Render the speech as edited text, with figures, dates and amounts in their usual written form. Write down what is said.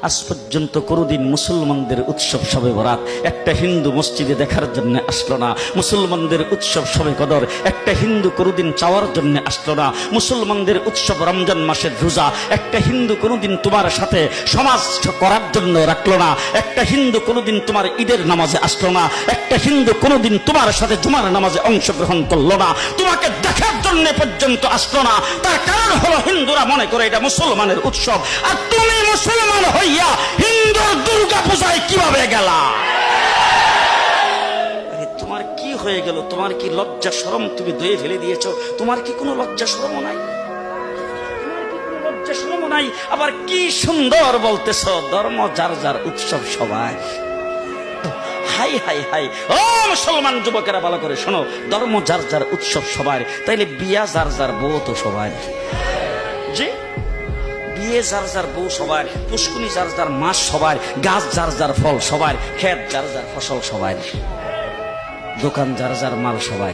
আজ পর্যন্ত কোনোদিন মুসলমানদের উৎসব শবে বরাত একটা হিন্দু মসজিদে দেখার জন্য আসলো না, মুসলমানদের উৎসব শবে কদর একটা হিন্দু কোনোদিন চাওয়ার জন্য আসলো না, মুসলমানদের উৎসব রমজান মাসের রোজা একটা হিন্দু কোনোদিন তোমার সাথে সমাজ করার জন্য রাখলো না, একটা হিন্দু কোনোদিন তোমার ঈদের নামাজে আসলো না, একটা হিন্দু কোনোদিন তোমার সাথে জুমার নামাজে অংশগ্রহণ করলো না, তোমাকে দেখার জন্য পর্যন্ত আসলো না। তার কারণ হলো হিন্দুরা মনে করে এটা মুসলমানের উৎসব, আর তুমি মুসলমান হইয়া হিন্দুর দুর্গা পূজায় কিভাবে গেলা? তোমার কি হয়ে গেল? তোমার কি লজ্জা শরম তুমি ধুয়ে ফেলে দিয়েছো? তোমার কি কোনো লজ্জা শরম নাই? লজ্জা শরম নাই? আবার কি সুন্দর বলতেছ, ধর্ম যার যার উৎসব সবাই। হাই হাই হাই, ও মুসলমান যুবকেরা ভালো করে শোনো, ধর্ম যার যার উৎসব সবার, তাইলে বিয়া যার যার বউ তো সবার। জি, বিয়ে যার যার বউ সবার, পুষ্কুনি যার যার মাস সবার, গাছ যার যার ফল সবার, ক্ষেত যার যার ফসল সবার, দোকান যার যার মাল সবার।